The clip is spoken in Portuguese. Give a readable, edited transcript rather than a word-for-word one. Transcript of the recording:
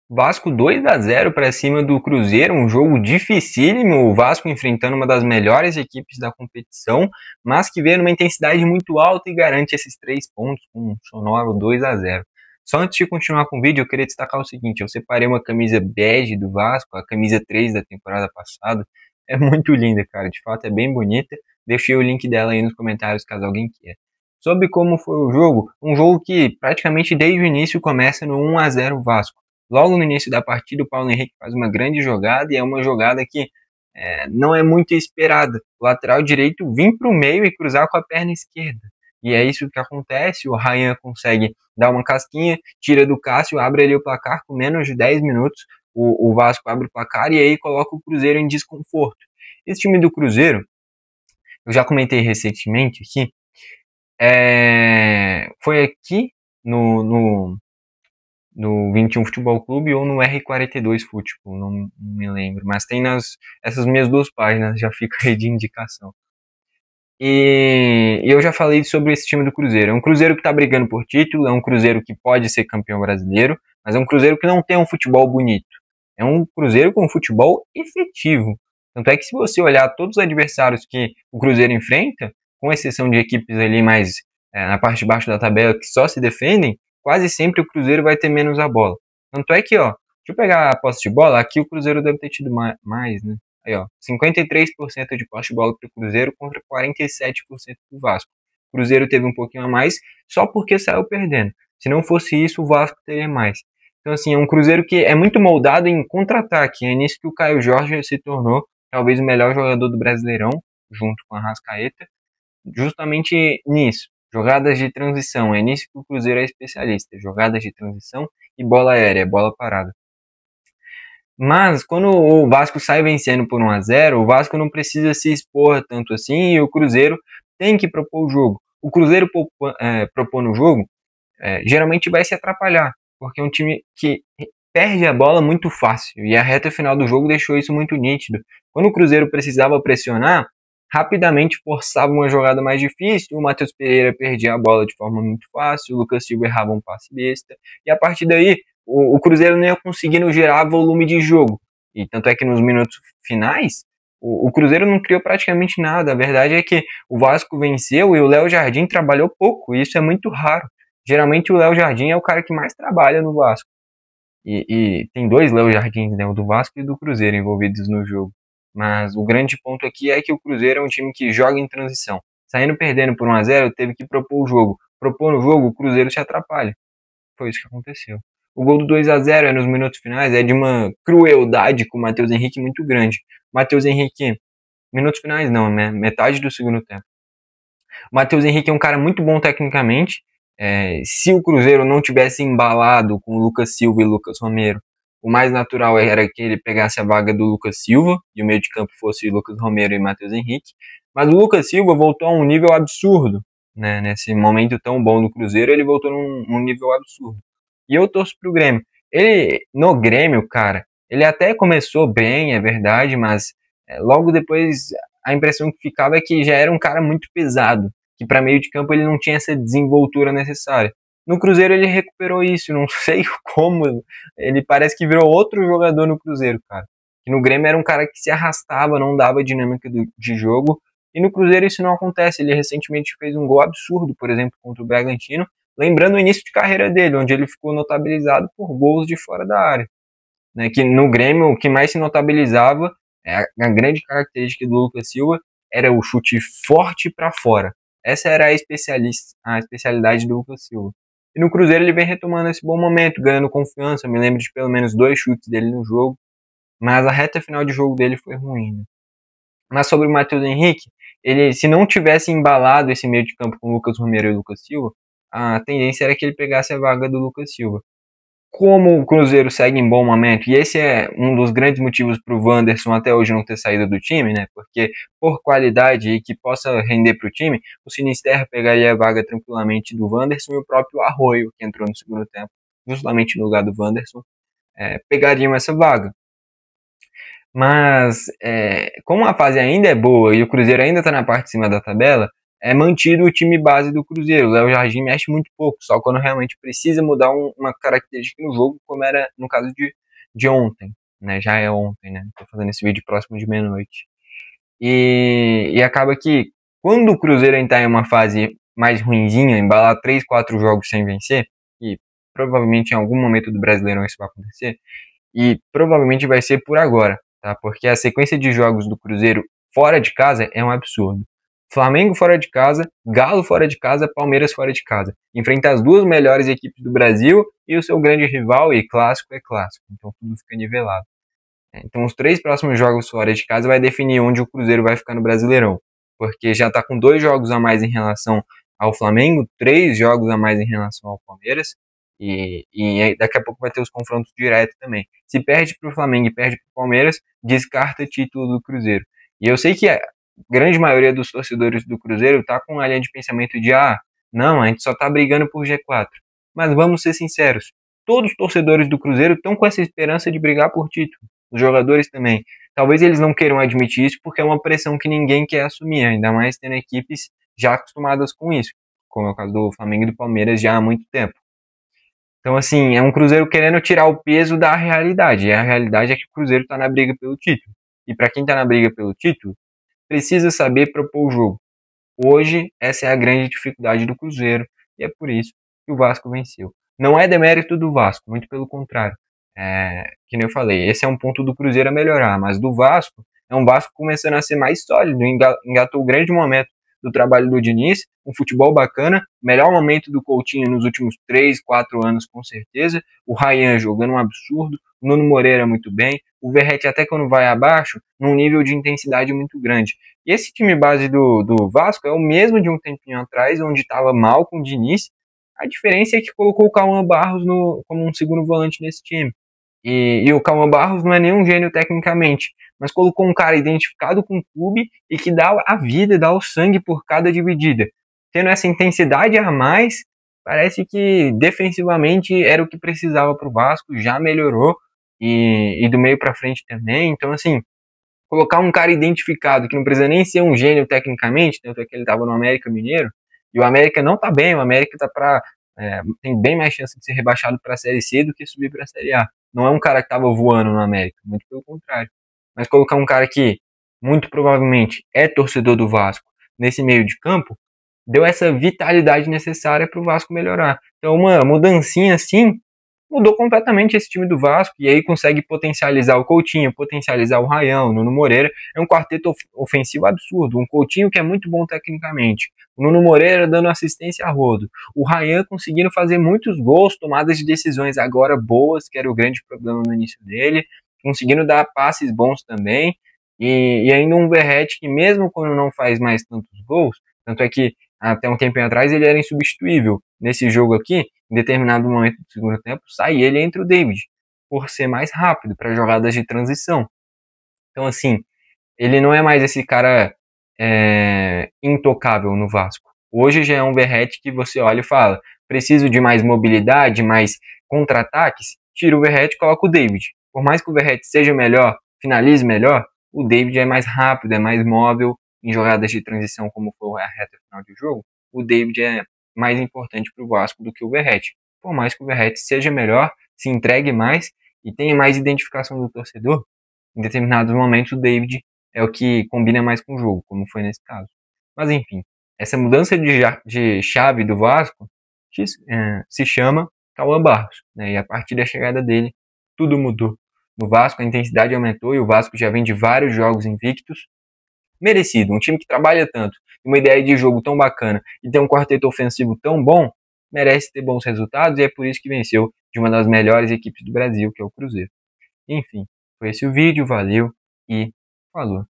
Vasco 2-0 para cima do Cruzeiro, um jogo dificílimo, o Vasco enfrentando uma das melhores equipes da competição, mas que veio numa intensidade muito alta e garante esses 3 pontos com um sonoro 2-0. Só antes de continuar com o vídeo, eu queria destacar o seguinte, eu separei uma camisa bege do Vasco, a camisa 3 da temporada passada, é muito linda, cara, de fato é bem bonita, deixei o link dela aí nos comentários caso alguém queira. Sobre como foi o jogo, um jogo que praticamente desde o início começa no 1-0 Vasco. Logo no início da partida, o Paulo Henrique faz uma grande jogada e é uma jogada que não é muito esperada. O lateral direito vir para o meio e cruzar com a perna esquerda. E é isso que acontece. O Ryan consegue dar uma casquinha, tira do Cássio, abre ali o placar com menos de 10 minutos. O Vasco abre o placar e aí coloca o Cruzeiro em desconforto. Esse time do Cruzeiro, eu já comentei recentemente aqui, foi aqui no 21 Futebol Clube ou no R42 Futebol, não me lembro, mas tem essas minhas duas páginas, já fica aí de indicação. E eu já falei sobre esse time do Cruzeiro. É um Cruzeiro que está brigando por título, é um Cruzeiro que pode ser campeão brasileiro, mas é um Cruzeiro que não tem um futebol bonito. É um Cruzeiro com um futebol efetivo. Tanto é que se você olhar todos os adversários que o Cruzeiro enfrenta, com exceção de equipes ali mais na parte de baixo da tabela que só se defendem, quase sempre o Cruzeiro vai ter menos a bola. Tanto é que, ó, deixa eu pegar a posse de bola, aqui o Cruzeiro deve ter tido mais, né? Aí, ó, 53% de posse de bola para o Cruzeiro contra 47% do Vasco. O Cruzeiro teve um pouquinho a mais só porque saiu perdendo. Se não fosse isso, o Vasco teria mais. Então, assim, é um Cruzeiro que é muito moldado em contra-ataque. É nisso que o Caio Jorge se tornou talvez o melhor jogador do Brasileirão, junto com a Arrascaeta, justamente nisso. Jogadas de transição, é nisso que o Cruzeiro é especialista. Jogadas de transição e bola aérea, bola parada. Mas quando o Vasco sai vencendo por 1-0, o Vasco não precisa se expor tanto assim e o Cruzeiro tem que propor o jogo. O Cruzeiro propondo o jogo geralmente vai se atrapalhar, porque é um time que perde a bola muito fácil e a reta final do jogo deixou isso muito nítido. Quando o Cruzeiro precisava pressionar, rapidamente forçava uma jogada mais difícil, o Matheus Pereira perdia a bola de forma muito fácil, o Lucas Silva errava um passe besta, e a partir daí o Cruzeiro não ia conseguindo gerar volume de jogo. E tanto é que nos minutos finais, o Cruzeiro não criou praticamente nada. A verdade é que o Vasco venceu e o Léo Jardim trabalhou pouco, e isso é muito raro. Geralmente o Léo Jardim é o cara que mais trabalha no Vasco. E tem dois Léo Jardins, né, o do Vasco e do Cruzeiro envolvidos no jogo. Mas o grande ponto aqui é que o Cruzeiro é um time que joga em transição. Saindo perdendo por 1-0, teve que propor o jogo. Propor no jogo, o Cruzeiro se atrapalha. Foi isso que aconteceu. O gol do 2-0 nos minutos finais é de uma crueldade com o Matheus Henrique muito grande. Matheus Henrique, minutos finais não, né? Metade do segundo tempo. O Matheus Henrique é um cara muito bom tecnicamente. Se o Cruzeiro não tivesse embalado com o Lucas Silva e o Lucas Romero, o mais natural era que ele pegasse a vaga do Lucas Silva e o meio de campo fosse Lucas Romero e Matheus Henrique. Mas o Lucas Silva voltou a um nível absurdo, né? Nesse momento tão bom do Cruzeiro, ele voltou num nível absurdo. E eu torço pro Grêmio. Ele, no Grêmio, cara, ele até começou bem, é verdade, mas logo depois a impressão que ficava é que já era um cara muito pesado, que para meio de campo ele não tinha essa desenvoltura necessária. No Cruzeiro ele recuperou isso, não sei como, ele parece que virou outro jogador no Cruzeiro, cara. Que no Grêmio era um cara que se arrastava, não dava dinâmica de jogo, e no Cruzeiro isso não acontece. Ele recentemente fez um gol absurdo, por exemplo, contra o Bragantino, lembrando o início de carreira dele, onde ele ficou notabilizado por gols de fora da área. Né, que no Grêmio o que mais se notabilizava, a grande característica do Lucas Silva, era o chute forte para fora. Essa era a especialidade do Lucas Silva. E no Cruzeiro ele vem retomando esse bom momento, ganhando confiança. Eu me lembro de pelo menos 2 chutes dele no jogo, mas a reta final de jogo dele foi ruim. Né? Mas sobre o Matheus Henrique, ele, se não tivesse embalado esse meio de campo com o Lucas Romero e o Lucas Silva, a tendência era que ele pegasse a vaga do Lucas Silva. Como o Cruzeiro segue em bom momento, e esse é um dos grandes motivos para o Wanderson até hoje não ter saído do time, né? Porque por qualidade e que possa render para o time, o Sinisterra pegaria a vaga tranquilamente do Wanderson e o próprio Arroio, que entrou no segundo tempo, justamente no lugar do Wanderson, pegariam essa vaga. Mas, como a fase ainda é boa e o Cruzeiro ainda está na parte de cima da tabela, é mantido o time base do Cruzeiro. O Léo Jardim mexe muito pouco, só quando realmente precisa mudar uma característica no jogo, como era no caso de ontem, né? Já é ontem, né? Tô fazendo esse vídeo próximo de meia-noite. E acaba que quando o Cruzeiro entrar em uma fase mais ruinzinha, embalar 3, 4 jogos sem vencer, e provavelmente em algum momento do Brasileirão isso vai acontecer, e provavelmente vai ser por agora, tá? Porque a sequência de jogos do Cruzeiro fora de casa é um absurdo. Flamengo fora de casa, Galo fora de casa, Palmeiras fora de casa. Enfrenta as duas melhores equipes do Brasil e o seu grande rival, e clássico é clássico. Então tudo fica nivelado. Então os 3 próximos jogos fora de casa vai definir onde o Cruzeiro vai ficar no Brasileirão. Porque já está com 2 jogos a mais em relação ao Flamengo, 3 jogos a mais em relação ao Palmeiras. E daqui a pouco vai ter os confrontos diretos também. Se perde para o Flamengo e perde para o Palmeiras, descarta título do Cruzeiro. E eu sei que a grande maioria dos torcedores do Cruzeiro tá com uma linha de pensamento de não, a gente só tá brigando por G4. Mas vamos ser sinceros, todos os torcedores do Cruzeiro estão com essa esperança de brigar por título. Os jogadores também. Talvez eles não queiram admitir isso porque é uma pressão que ninguém quer assumir, ainda mais tendo equipes já acostumadas com isso, como é o caso do Flamengo e do Palmeiras já há muito tempo. Então, assim, é um Cruzeiro querendo tirar o peso da realidade. E a realidade é que o Cruzeiro está na briga pelo título. E para quem está na briga pelo título, precisa saber propor o jogo. Hoje, essa é a grande dificuldade do Cruzeiro. E é por isso que o Vasco venceu. Não é demérito do Vasco, muito pelo contrário. Que nem eu falei, esse é um ponto do Cruzeiro a melhorar. Mas do Vasco, é um Vasco começando a ser mais sólido. Engatou o grande momento do trabalho do Diniz, um futebol bacana, melhor momento do Coutinho nos últimos 3, 4 anos com certeza, o Ryan jogando um absurdo, o Nuno Moreira muito bem, o Verratti até quando vai abaixo, num nível de intensidade muito grande. E esse time base do Vasco é o mesmo de um tempinho atrás, onde estava mal com o Diniz, a diferença é que colocou o Cauã Barros como um segundo volante nesse time. E o Cauã Barros não é nenhum gênio tecnicamente, mas colocou um cara identificado com o clube e que dá a vida, dá o sangue por cada dividida. Tendo essa intensidade a mais, parece que defensivamente era o que precisava para o Vasco, já melhorou, e do meio para frente também. Então, assim, colocar um cara identificado, que não precisa nem ser um gênio tecnicamente, tanto é que ele estava no América Mineiro, e o América não está bem, o América tem bem mais chance de ser rebaixado para a Série C do que subir para a Série A. Não é um cara que estava voando no América, muito pelo contrário. Mas colocar um cara que, muito provavelmente, é torcedor do Vasco nesse meio de campo, deu essa vitalidade necessária para o Vasco melhorar. Então, uma mudancinha assim, mudou completamente esse time do Vasco, e aí consegue potencializar o Coutinho, potencializar o Ryan, o Nuno Moreira. É um quarteto ofensivo absurdo. Um Coutinho que é muito bom tecnicamente, o Nuno Moreira dando assistência a rodo, o Ryan conseguindo fazer muitos gols, tomadas de decisões agora boas, que era o grande problema no início dele, conseguindo dar passes bons também, e ainda um Verratti que mesmo quando não faz mais tantos gols, tanto é que até um tempinho atrás ele era insubstituível. Nesse jogo aqui, em determinado momento do segundo tempo, sai ele e entra o David, por ser mais rápido para jogadas de transição. Então, assim, ele não é mais esse cara intocável no Vasco. Hoje já é um Verratti que você olha e fala, preciso de mais mobilidade, mais contra-ataques, tira o Verratti e coloca o David. Por mais que o Verratti seja melhor, finalize melhor, o David é mais rápido, é mais móvel em jogadas de transição, como foi a reta final do jogo. O David é mais importante para o Vasco do que o Verratti. Por mais que o Verratti seja melhor, se entregue mais e tenha mais identificação do torcedor, em determinados momentos o David é o que combina mais com o jogo, como foi nesse caso. Mas enfim, essa mudança de chave do Vasco se chama Cauã Barros, né? E a partir da chegada dele, tudo mudou. No Vasco a intensidade aumentou e o Vasco já vem de vários jogos invictos. Merecido, um time que trabalha tanto, uma ideia de jogo tão bacana e tem um quarteto ofensivo tão bom, merece ter bons resultados e é por isso que venceu de uma das melhores equipes do Brasil, que é o Cruzeiro. Enfim, foi esse o vídeo, valeu e falou.